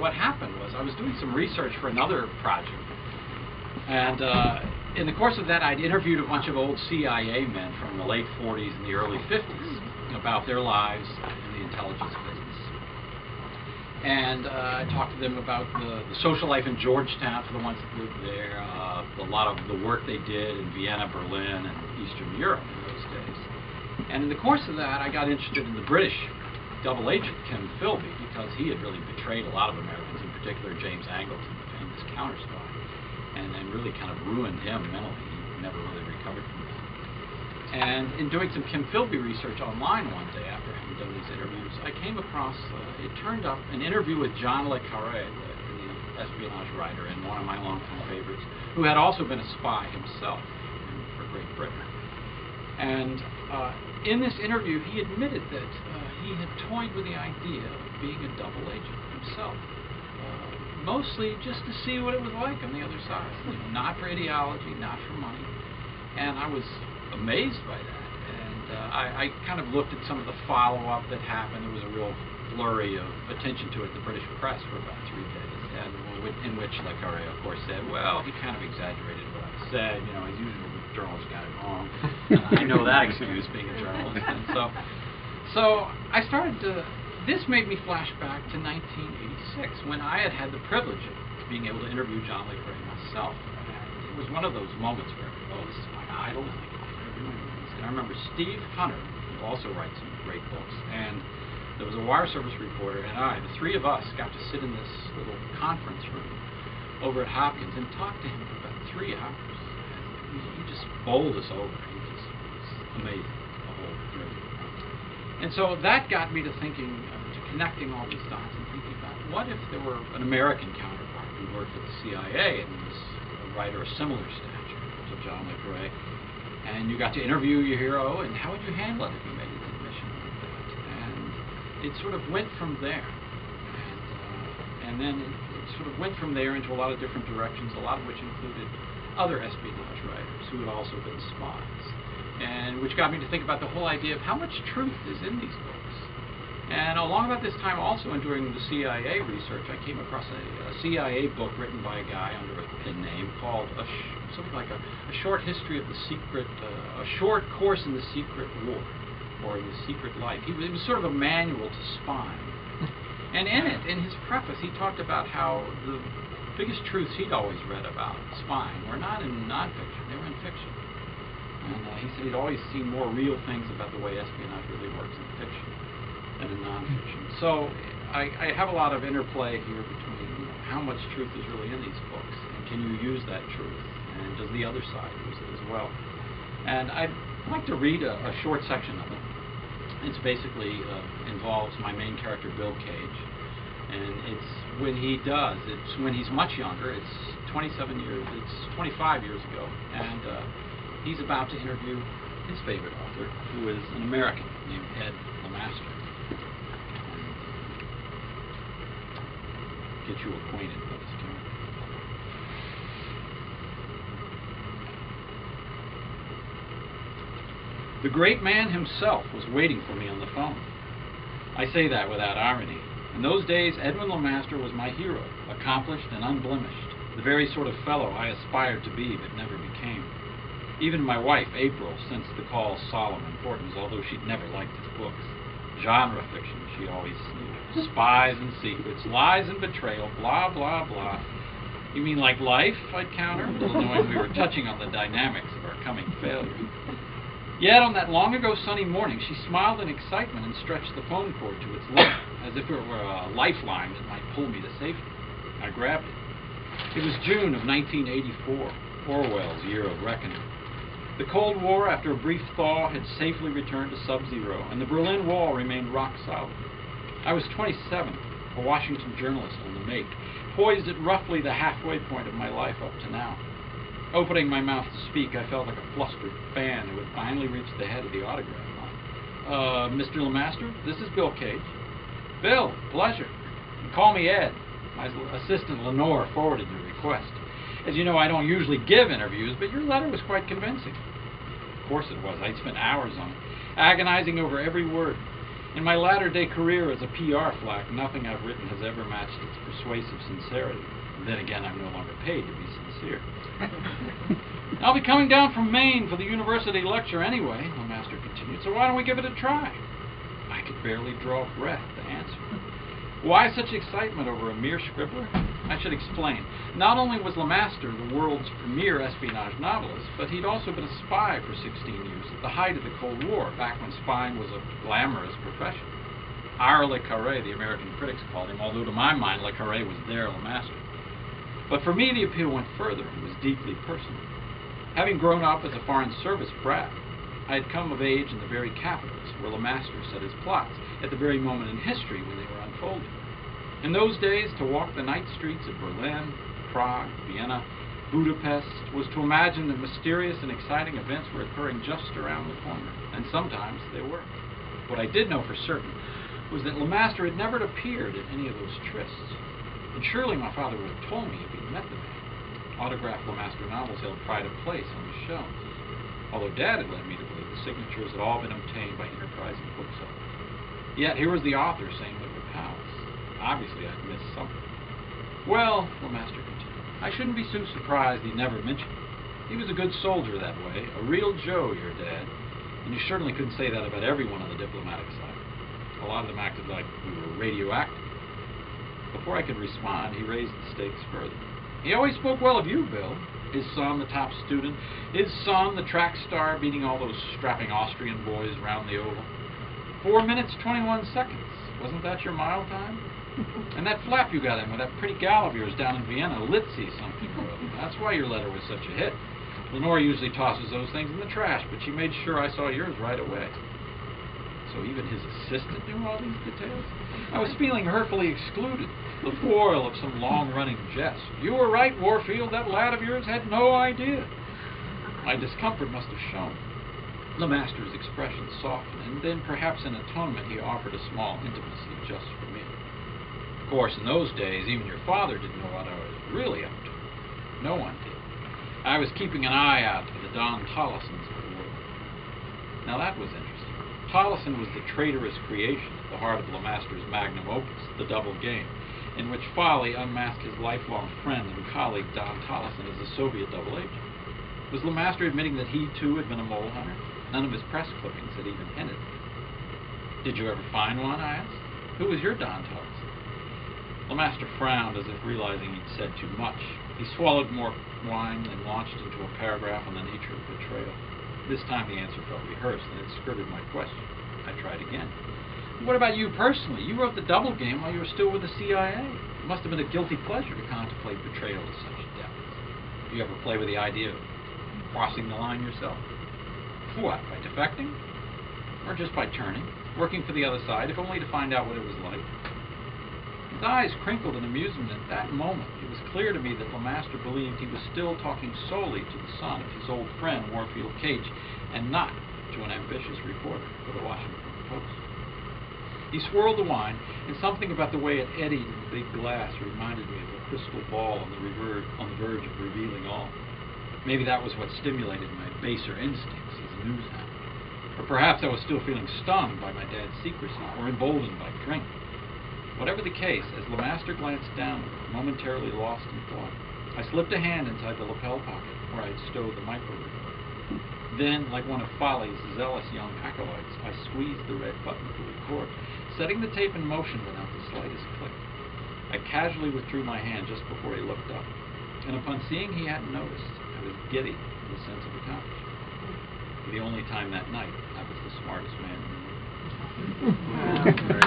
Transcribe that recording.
what happened was I was doing some research for another project, and in the course of that, I'd interviewed a bunch of old CIA men from the late 40s and the early 50s about their lives in the intelligence business. And I talked to them about the social life in Georgetown for the ones that lived there, a lot of the work they did in Vienna, Berlin, and Eastern Europe in those days. And in the course of that, I got interested in the British double agent, Kim Philby, because he had really betrayed a lot of Americans, in particular James Angleton, the famous counter spy, and really kind of ruined him mentally. He never really recovered from that. And in doing some Kim Philby research online one day after having done these interviews, I came across, it turned up, an interview with John le Carré, the espionage writer and one of my longtime favorites, who had also been a spy himself for Great Britain. And in this interview, he admitted that he had toyed with the idea of being a double agent himself, mostly just to see what it was like on the other side, not for ideology, not for money. And I was amazed by that, and I kind of looked at some of the follow-up that happened. There was a real flurry of attention to it in the British press for about 3 days, and in which Le Carré, of course, said, well, he kind of exaggerated what I said, as usual, the journalist got it wrong. I know that excuse, being a journalist. And so I started to, this made me flash back to 1986, when I had the privilege of being able to interview John le Carré myself. And it was one of those moments where, oh, this is my idol, and I get to interview him. And I remember Steve Hunter, who also writes some great books, and there was a wire service reporter, and the three of us got to sit in this little conference room over at Hopkins and talk to him for about 3 hours. And he just bowled us over. He just was amazing, the whole interview. And so that got me to thinking, to connecting all these dots and thinking about what if there were an American counterpart who worked at the CIA and was a writer of similar stature to John le Carré, and you got to interview your hero, and how would you handle it if you made an admission like that? And it sort of went from there, and then it sort of went from there into a lot of different directions, a lot of which included other espionage writers who had also been spies, and which got me to think about the whole idea of how much truth is in these books. And along about this time also, in doing the CIA research, I came across a CIA book written by a guy under a pen name called something like a short history of the secret, a short course in the secret war, or in the secret life. It was sort of a manual to spying. And in it, in his preface, he talked about how the biggest truths he'd always read about spying were not in nonfiction, they were in fiction. And he said he'd always seen more real things about the way espionage really works in fiction than in nonfiction. So I have a lot of interplay here between how much truth is really in these books, and can you use that truth, and does the other side use it as well. And I'd like to read a short section of it. It's basically involves my main character, Bill Cage, and it's when he's much younger. It's 25 years ago, and he's about to interview his favorite author, who is an American named Ed Lemaster. Get you acquainted with his character. The great man himself was waiting for me on the phone. I say that without irony. In those days, Edwin Lemaster was my hero, accomplished and unblemished, the very sort of fellow I aspired to be but never became. Even my wife, April, sensed the call's solemn importance, although she'd never liked his books. Genre fiction, she always knew. Spies and secrets, lies and betrayal, blah, blah, blah. You mean like life? I'd counter, little knowing we were touching on the dynamics of our coming failure. Yet on that long-ago sunny morning, she smiled in excitement and stretched the phone cord to its limit, as if it were a lifeline that might pull me to safety. I grabbed it. It was June of 1984, Orwell's year of reckoning. The Cold War, after a brief thaw, had safely returned to sub-zero, and the Berlin Wall remained rock solid. I was 27, a Washington journalist on the make, poised at roughly the halfway point of my life up to now. Opening my mouth to speak, I felt like a flustered fan who had finally reached the head of the autograph line. Mr. Lemaster, this is Bill Cage. Bill, pleasure. And call me Ed. My assistant Lenore forwarded the request. As you know, I don't usually give interviews, but your letter was quite convincing. Of course it was. I'd spent hours on it, agonizing over every word. In my latter-day career as a PR flack, nothing I've written has ever matched its persuasive sincerity. And then again, I'm no longer paid to be sincere. I'll be coming down from Maine for the university lecture anyway, the master continued, so why don't we give it a try? I could barely draw breath to answer. Why such excitement over a mere scribbler? I should explain. Not only was LeMaster the world's premier espionage novelist, but he'd also been a spy for 16 years at the height of the Cold War, back when spying was a glamorous profession. Our Le Carré, the American critics called him, although to my mind Le Carré was their LeMaster. But for me the appeal went further and was deeply personal. Having grown up as a Foreign Service brat, I had come of age in the very capitals where LeMaster set his plots, at the very moment in history when they were unfolding. In those days, to walk the night streets of Berlin, Prague, Vienna, Budapest was to imagine that mysterious and exciting events were occurring just around the corner, and sometimes they were. What I did know for certain was that LeMaster had never appeared at any of those trysts, and surely my father would have told me if he'd met the man. Autographed LeMaster novels held pride of place on the shelves, although Dad had led me to believe the signatures had all been obtained by enterprising booksellers. Yet here was the author saying they were pals. Obviously, I'd missed something. Well, LeMaster continued, I shouldn't be so surprised he never mentioned it. He was a good soldier that way, a real Joe, your dad, and you certainly couldn't say that about everyone on the diplomatic side. A lot of them acted like we were radioactive. Before I could respond, he raised the stakes further. He always spoke well of you, Bill. His son, the top student. His son, the track star, beating all those strapping Austrian boys round the oval. 4 minutes, 21 seconds. Wasn't that your mile time? And that flap you got in with that pretty gal of yours down in Vienna, Litzy something or other. That's why your letter was such a hit. Lenore usually tosses those things in the trash, but she made sure I saw yours right away. So even his assistant knew all these details? I was feeling hurtfully excluded, the foil of some long-running jest. You were right, Warfield, that lad of yours had no idea. My discomfort must have shown. LeMaster's expression softened, and then perhaps in atonement he offered a small intimacy just for me. Of course, in those days, even your father didn't know what I was really up to. No one did. I was keeping an eye out for the Don Tollisons of the world. Now that was interesting. Tollison was the traitorous creation at the heart of LeMaster's magnum opus, The Double Game, in which Folly unmasked his lifelong friend and colleague Don Tollison as a Soviet double agent. Was LeMaster admitting that he, too, had been a mole hunter? None of his press clippings had even hinted. Did you ever find one, I asked? Who was your Don Tollison? LeMaster frowned as if realizing he'd said too much. He swallowed more wine and launched into a paragraph on the nature of betrayal. This time the answer felt rehearsed, and it skirted my question. I tried again. What about you personally? You wrote The Double Game while you were still with the CIA. It must have been a guilty pleasure to contemplate betrayal to such depth. Do you ever play with the idea of crossing the line yourself? What, by defecting? Or just by turning, working for the other side, if only to find out what it was like? His eyes crinkled in amusement. At that moment, it was clear to me that LeMaster believed he was still talking solely to the son of his old friend, Warfield Cage, and not to an ambitious reporter for the Washington Post. He swirled the wine, and something about the way it eddied in the big glass reminded me of a crystal ball on the verge of revealing all. Maybe that was what stimulated my baser instincts as a news hound. Or perhaps I was still feeling stung by my dad's secrecy, or emboldened by drink. Whatever the case, as LeMaster glanced downward, momentarily lost in thought, I slipped a hand inside the lapel pocket where I had stowed the microwave. Then, like one of Folly's zealous young acolytes, I squeezed the red button to record, setting the tape in motion without the slightest click. I casually withdrew my hand just before he looked up, and upon seeing he hadn't noticed, I was giddy with a sense of accomplishment. For the only time that night, I was the smartest man in the room.